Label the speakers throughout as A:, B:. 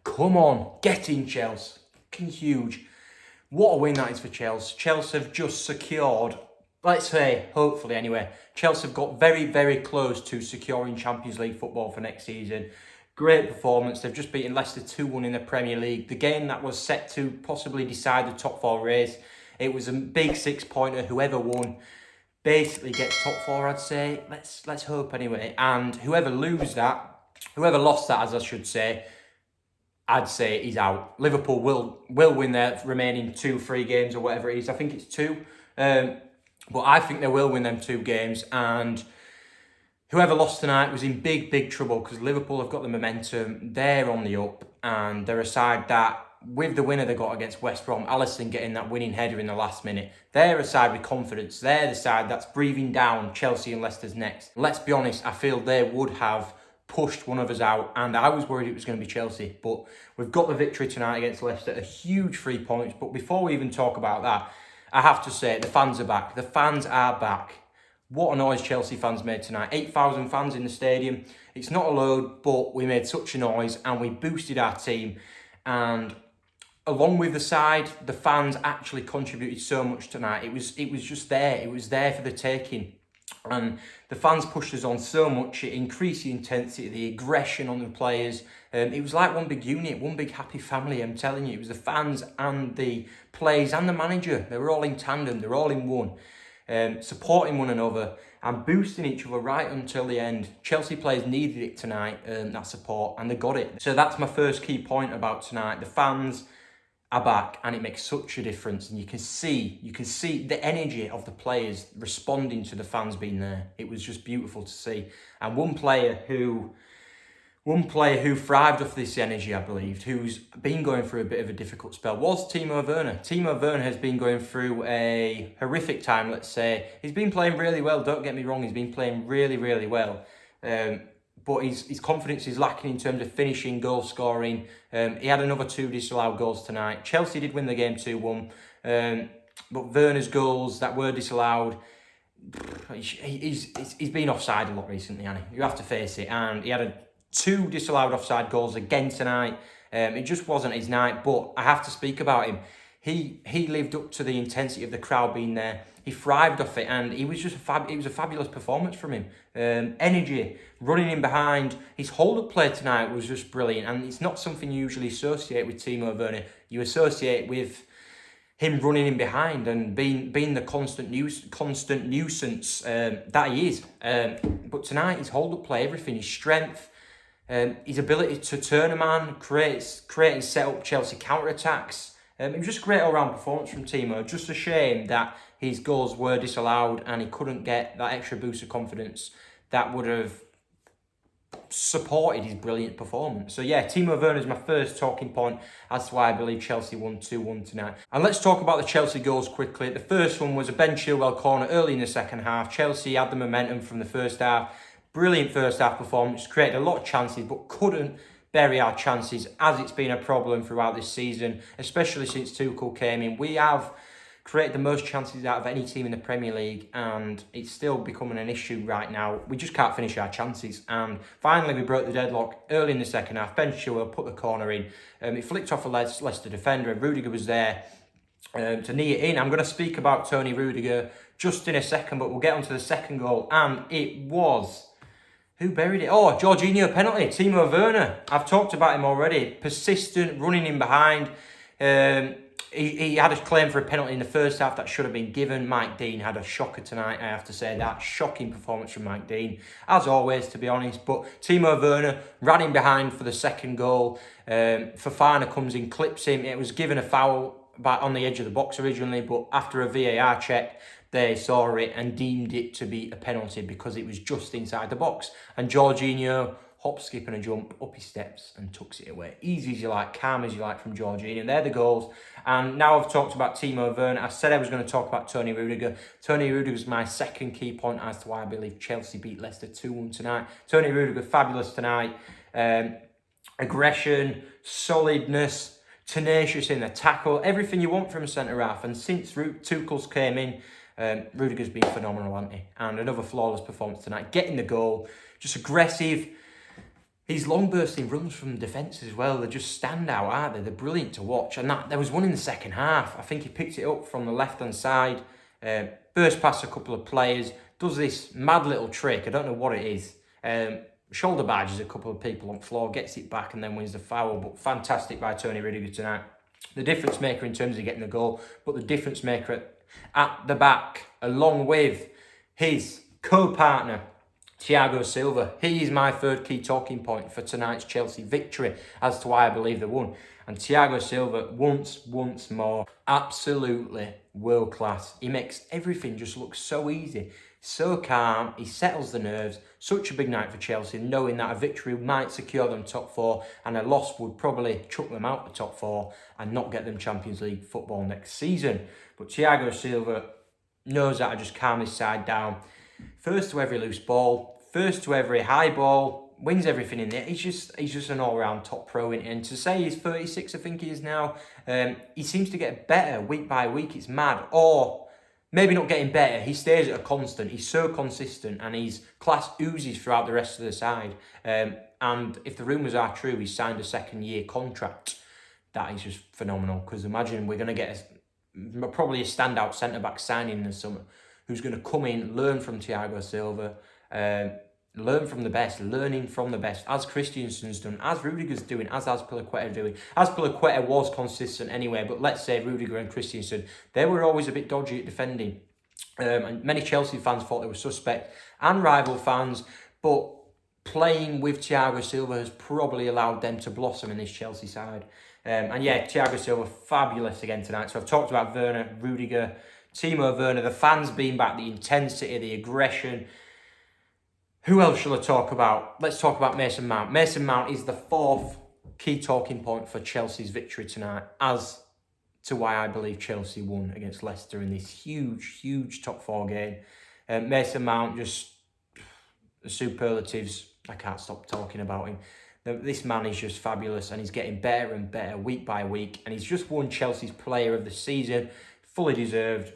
A: Come on, get in, Chelsea. Fucking huge. What a win that is for Chelsea. Chelsea have just secured, let's say, hopefully anyway, Chelsea have got very, very close to securing Champions League football for next season. Great performance. They've just beaten Leicester 2-1 in the Premier League. The game that was set to possibly decide the top four race. It was a big 6-pointer. Whoever won basically gets top four, I'd say. Let's hope anyway. And whoever lost that, as I should say, I'd say he's out. Liverpool will win their remaining 2-3 games or whatever it is. I think it's 2. But I think they will win them 2 games. And whoever lost tonight was in big, big trouble because Liverpool have got the momentum. They're on the up. And they're a side that, with the winner they got against West Brom, Alisson getting that winning header in the last minute, they're a side with confidence. They're the side that's breathing down Chelsea and Leicester's necks. Let's be honest, I feel they would have pushed one of us out, and I was worried it was going to be Chelsea. But we've got the victory tonight against Leicester, a huge 3 points. But before we even talk about that, I have to say, the fans are back. The fans are back. What a noise Chelsea fans made tonight. 8,000 fans in the stadium. It's not a load, but we made such a noise and we boosted our team. And along with the side, the fans actually contributed so much tonight. It was just there. It was there for the taking. And the fans pushed us on so much. It increased the intensity, the aggression on the players. It was like one big unit, one big happy family, I'm telling you. It was the fans and the players and the manager. They were all in tandem. They were all in one. Supporting one another and boosting each other right until the end. Chelsea players needed it tonight, that support, and they got it. So that's my first key point about tonight. The fans are back, and it makes such a difference. And you can see the energy of the players responding to the fans being there. It was just beautiful to see. And one player who thrived off this energy, I believed, who's been going through a bit of a difficult spell, was Timo Werner. Timo Werner has been going through a horrific time, let's say. He's been playing really well, don't get me wrong. He's been playing really, really well. But his confidence is lacking in terms of finishing, goal scoring. He had another 2 disallowed goals tonight. Chelsea did win the game 2-1. But Werner's goals that were disallowed, he's been offside a lot recently, hasn't he? You have to face it. And he had 2 disallowed offside goals again tonight. It just wasn't his night, but I have to speak about him. He lived up to the intensity of the crowd being there. He thrived off it, and it was just it was a fabulous performance from him. Energy, running in behind. His hold-up play tonight was just brilliant, and it's not something you usually associate with Timo Werner. You associate with him running in behind and being the constant nuisance that he is. But tonight, his hold-up play, everything, his strength, his ability to turn a man, create and set up Chelsea counter-attacks. It was just a great all-round performance from Timo. Just a shame that his goals were disallowed and he couldn't get that extra boost of confidence that would have supported his brilliant performance. So yeah, Timo Werner is my first talking point as to why I believe Chelsea won 2-1 tonight. And let's talk about the Chelsea goals quickly. The first one was a Ben Chilwell corner early in the second half. Chelsea had the momentum from the first half. Brilliant first half performance, created a lot of chances but couldn't bury our chances, as it's been a problem throughout this season, especially since Tuchel came in. We have created the most chances out of any team in the Premier League, and it's still becoming an issue right now. We just can't finish our chances. And finally, we broke the deadlock early in the second half. Ben Chilwell put the corner in. It flicked off a Leicester defender, and Rudiger was there to knee it in. I'm going to speak about Tony Rudiger just in a second, but we'll get onto the second goal. And it was... who buried it? Oh, Jorginho penalty. Timo Werner. I've talked about him already. Persistent, running in behind. He had a claim for a penalty in the first half that should have been given. Mike Dean had a shocker tonight, I have to say that. Shocking performance from Mike Dean, as always, to be honest. But Timo Werner ran in behind for the second goal. Fofana comes in, clips him. It was given a foul on the edge of the box originally, but after a VAR check, they saw it and deemed it to be a penalty because it was just inside the box. And Jorginho, hop, skip and a jump, up he steps and tucks it away. Easy as you like, calm as you like from Jorginho. They're the goals. And now I've talked about Timo Werner. I said I was going to talk about Tony Rudiger. Tony Rudiger is my second key point as to why I believe Chelsea beat Leicester 2-1 tonight. Tony Rudiger, fabulous tonight. Aggression, solidness, tenacious in the tackle, everything you want from a centre-half. And since Tuchel's came in, Rudiger's been phenomenal, hasn't he? And another flawless performance tonight. Getting the goal, just aggressive. his long bursting runs from defence as well, they just stand out, aren't they? They're brilliant to watch. And there was one in the second half. I think he picked it up from the left-hand side, burst past a couple of players, does this mad little trick. I don't know what it is. Shoulder barges a couple of people on the floor, gets it back and then wins the foul. But fantastic by Tony Rudiger tonight. The difference maker in terms of getting the goal, but the difference maker at the back, along with his co-partner, Thiago Silva. He is my third key talking point for tonight's Chelsea victory as to why I believe they won. And Thiago Silva, once more, absolutely world class. He makes everything just look so easy, so calm. He settles the nerves. Such a big night for Chelsea, knowing that a victory might secure them top four and a loss would probably chuck them out the top four and not get them Champions League football next season. But Thiago Silva knows how to just calm his side down. First to every loose ball, first to every high ball, wins everything in there. He's just an all-round top pro. And to say he's 36, I think he is now, he seems to get better week by week. It's mad. Or maybe not getting better. He stays at a constant. He's so consistent and his class oozes throughout the rest of the side. And if the rumours are true, he's signed a second-year contract. That is just phenomenal. Because imagine we're going to get probably a standout centre-back signing in the summer, who's going to come in, learn from Thiago Silva, learning from the best, as Christensen's done, as Rudiger's doing, as Azpilicueta doing. Azpilicueta was consistent anyway, but let's say Rudiger and Christensen, they were always a bit dodgy at defending. And many Chelsea fans thought they were suspect, and rival fans, but playing with Thiago Silva has probably allowed them to blossom in this Chelsea side. And yeah, Thiago Silva, fabulous again tonight. So I've talked about Werner, Rudiger, Timo Werner, the fans being back, the intensity, the aggression. Who else shall I talk about? Let's talk about Mason Mount. Mason Mount is the fourth key talking point for Chelsea's victory tonight, as to why I believe Chelsea won against Leicester in this huge top four game. Mason Mount, just superlatives. I can't stop talking about him. This man is just fabulous and he's getting better and better week by week. And he's just won Chelsea's Player of the Season. Fully deserved.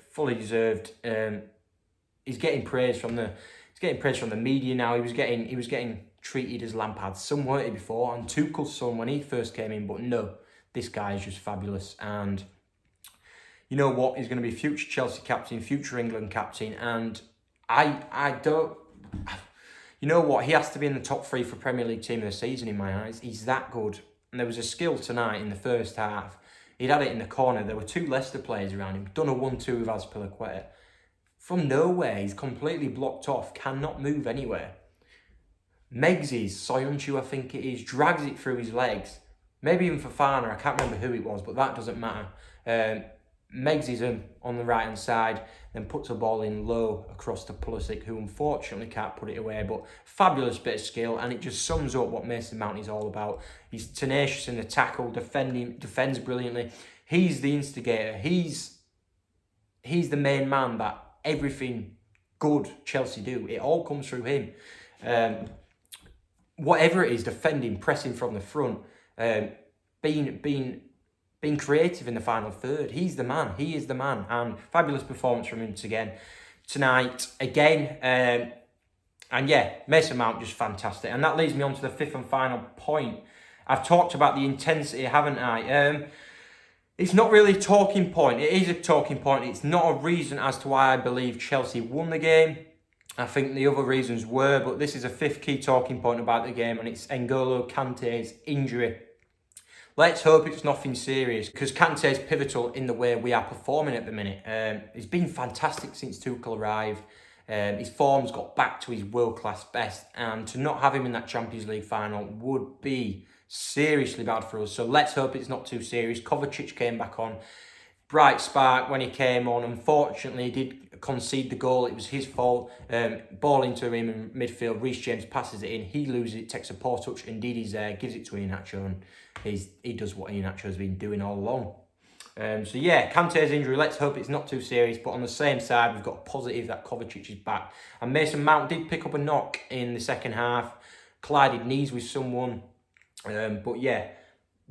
A: He's getting praise from the media now. He was getting treated as Lampard's son, weren't he, before, and Tuchel's son when he first came in. But no, this guy is just fabulous. And you know what? He's going to be future Chelsea captain, future England captain. And I don't. You know what? He has to be in the top three for Premier League team of the season in my eyes. He's that good. And there was a skill tonight in the first half. He'd had it in the corner. There were two Leicester players around him. Done a 1-2 with Azpilicueta. From nowhere, he's completely blocked off. Cannot move anywhere. Meggsy's, Soyuncu I think it is, drags it through his legs. Maybe even Fofana, I can't remember who it was, but that doesn't matter. Meggsy's on the right-hand side, then puts a ball in low across to Pulisic, who unfortunately can't put it away, but fabulous bit of skill, and it just sums up what Mason Mount is all about. He's tenacious in the tackle, defends brilliantly. He's the instigator. He's the main man that everything good Chelsea do, it all comes through him. Whatever it is, defending, pressing from the front, being creative in the final third. He's the man. He is the man. And fabulous performance from him tonight again. And yeah, Mason Mount just fantastic. And that leads me on to the fifth and final point. I've talked about the intensity, haven't I? It's not really a talking point. It is a talking point. It's not a reason as to why I believe Chelsea won the game. I think the other reasons were, but this is a fifth key talking point about the game, and it's N'Golo Kante's injury. Let's hope it's nothing serious, because Kante is pivotal in the way we are performing at the minute. He's been fantastic since Tuchel arrived. His form's got back to his world-class best, and to not have him in that Champions League final would be seriously bad for us. So let's hope it's not too serious. Kovacic came back on. Bright spark when he came on. Unfortunately, he did concede the goal. It was his fault. Ball into him in midfield. Reece James passes it in. He loses it, takes a poor touch. Indeed, he's there. Gives it to Iheanacho, and he does what Iheanacho has been doing all along. So yeah, Kante's injury, let's hope it's not too serious. But on the same side, we've got a positive that Kovacic is back. And Mason Mount did pick up a knock in the second half. Collided knees with someone. But yeah,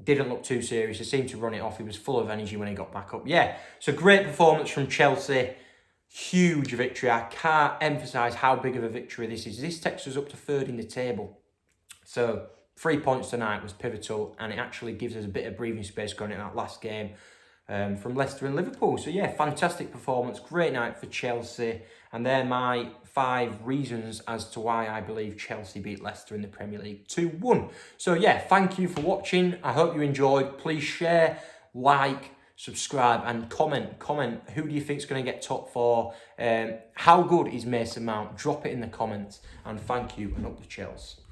A: didn't look too serious. He seemed to run it off. He was full of energy when he got back up. Yeah, so great performance from Chelsea. Huge victory. I can't emphasise how big of a victory this is. This takes us up to third in the table. So 3 points tonight was pivotal, and it actually gives us a bit of breathing space going into that last game from Leicester and Liverpool. So yeah, fantastic performance, great night for Chelsea, and they're my 5 reasons as to why I believe Chelsea beat Leicester in the Premier League 2-1. So yeah, thank you for watching. I hope you enjoyed. Please share, like, subscribe and comment. Who do you think is going to get top 4? How good is Mason Mount? Drop it in the comments, and thank you, and up the Chelsea.